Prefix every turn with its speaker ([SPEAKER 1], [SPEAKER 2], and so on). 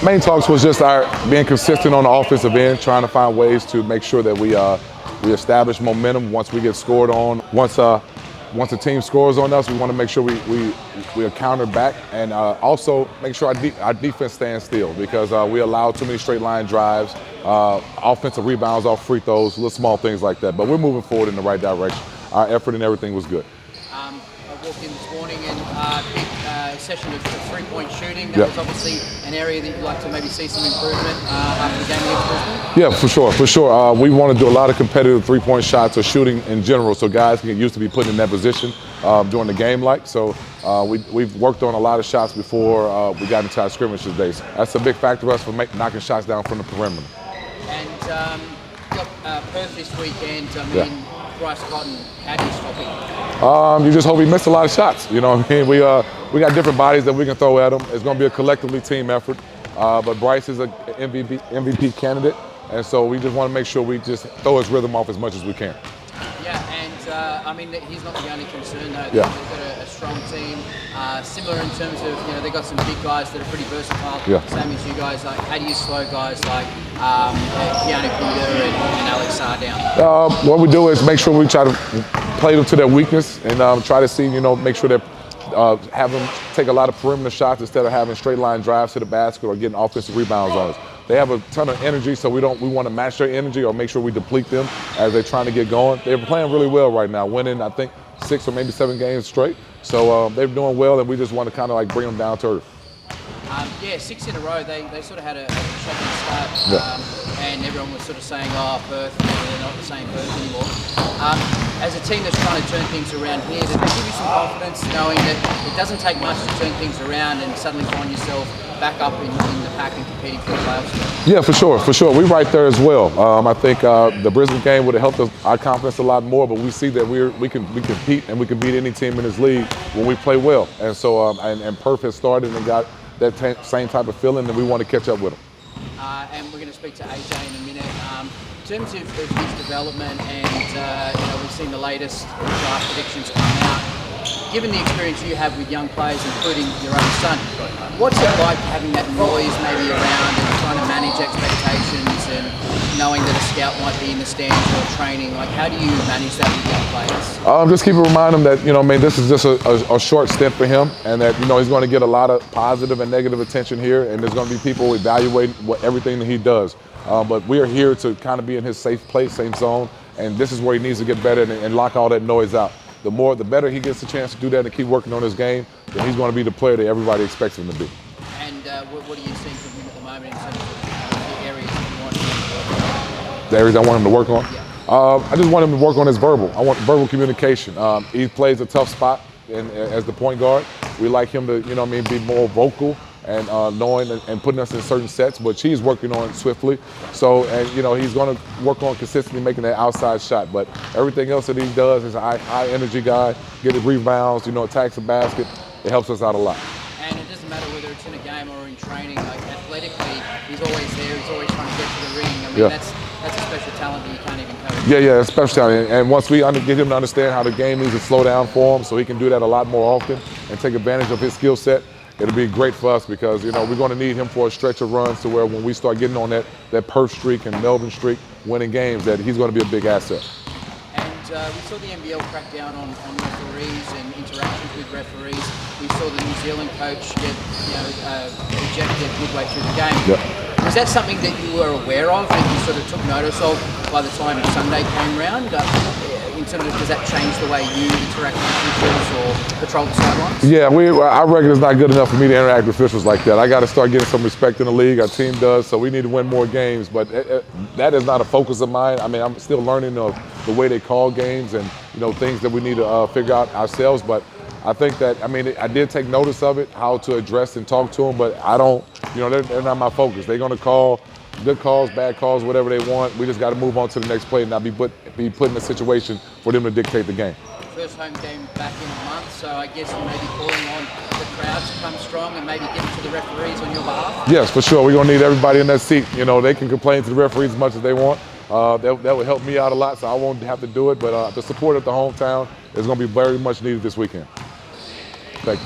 [SPEAKER 1] Main talks was just our being consistent on the offensive end, trying to find ways to make sure that we establish momentum once we get scored on. Once the team scores on us, we want to make sure we counter back, and also make sure our defense stands still, because we allow too many straight line drives, offensive rebounds off free throws, little small things like that. But we're moving forward in the right direction. Our effort and everything was good.
[SPEAKER 2] I walked in this morning and big session of three-point shooting. That was obviously an area that you'd like to maybe see some improvement after the game against Brisbane.
[SPEAKER 1] Yeah, for sure. We want to do a lot of competitive three-point shots or shooting in general, so guys can get used to be put in that position during the game. So we've worked on a lot of shots before we got into our scrimmage today. So that's a big factor for us for knocking shots down from the perimeter.
[SPEAKER 2] And Perth this weekend. Bryce Cotton, how do you stop him?
[SPEAKER 1] You just hope he missed a lot of shots. You know what I mean? We got different bodies that we can throw at him. It's going to be a collectively team effort. But Bryce is an MVP candidate, and so we just want to make sure we just throw his rhythm off as much as we can.
[SPEAKER 2] Yeah, and he's not the only concern though. They've got a strong team, similar in terms of they've got some big guys that are pretty versatile. Same as you guys. Like, how do you slow guys like Keanu Peter and Alex Sarr down?
[SPEAKER 1] What we do is make sure we try to play them to their weakness and try to see, make sure that have them take a lot of perimeter shots instead of having straight line drives to the basket or getting offensive rebounds on us. They have a ton of energy, so we want to match their energy or make sure we deplete them as they're trying to get going. They're playing really well right now, winning I think 6 or maybe 7 games straight. So they're doing well, and we just want to kind of like bring them down to earth.
[SPEAKER 2] 6 in a row. They sort of had a shaky start, and everyone was sort of saying, Perth, they're not the same Perth anymore. As a team that's trying to turn things around here, does that give you some confidence knowing that it doesn't take much to turn things around and suddenly find yourself back up in the pack and competing for the playoffs?
[SPEAKER 1] Yeah, for sure. We're right there as well. I think the Brisbane game would have helped our confidence a lot more, but we see that we compete and we can beat any team in this league when we play well. And so and Perth has started and got that same type of feeling, and we want to catch up with them.
[SPEAKER 2] And we're going to speak to AJ in a minute. In terms of his development, and we've seen the latest draft predictions come out. Given the experience you have with young players, including your own son, what's it like having that noise maybe around and trying to manage expectations and knowing that a scout might be in the stands or training? Like, how do you manage that with young players?
[SPEAKER 1] Just remind him that this is just a short stint for him, and that he's going to get a lot of positive and negative attention here, and there's going to be people evaluating everything that he does. But we are here to kind of be in his safe place, same zone, and this is where he needs to get better and lock all that noise out. The better he gets a chance to do that and keep working on his game, then he's going to be the player that everybody expects him to be.
[SPEAKER 2] And what are you seeing from him at the moment in terms of the areas that you want him to work on?
[SPEAKER 1] The areas I want him to work on?
[SPEAKER 2] Yeah.
[SPEAKER 1] I just want him to work on his verbal. I want verbal communication. He plays a tough spot as the point guard. We like him to, be more vocal and knowing and putting us in certain sets, but he's working on it swiftly. So, he's going to work on consistently making that outside shot. But everything else that he does is a high energy guy, get his rebounds, attacks the basket. It helps us out a lot.
[SPEAKER 2] And it doesn't matter whether it's in a game or in training, like athletically, he's always there, he's always trying to get to the ring. That's a special talent that you can't even coach.
[SPEAKER 1] Yeah, it's special talent. And once we get him to understand how the game needs to slow down for him, so he can do that a lot more often and take advantage of his skill set, it'll be great for us, because we're going to need him for a stretch of runs to where when we start getting on that Perth streak and Melbourne streak, winning games, that he's going to be a big asset.
[SPEAKER 2] And we saw the NBL crack down on referees and interactions with referees. We saw the New Zealand coach get ejected midway through the game. Was that something that you were aware of and you sort of took notice of by the time Sunday came round? In terms of, does that change the way you interact with officials or patrol the sidelines? Yeah,
[SPEAKER 1] our record is not good enough for me to interact with officials like that. I got to start getting some respect in the league. Our team does, so we need to win more games. But that is not a focus of mine. I'm still learning the way they call games and things that we need to figure out ourselves. But I think that I did take notice of it, how to address and talk to them. But I don't, they're not my focus. They're going to call good calls, bad calls, whatever they want. We just got to move on to the next play and not be put in a situation for them to dictate the game.
[SPEAKER 2] First home game back in a month, so I guess you may be calling on the crowd to come strong and maybe get to the referees on your behalf?
[SPEAKER 1] Yes, for sure. We're going to need everybody in that seat. They can complain to the referees as much as they want. That would help me out a lot, so I won't have to do it. But the support at the hometown is going to be very much needed this weekend. Thank you.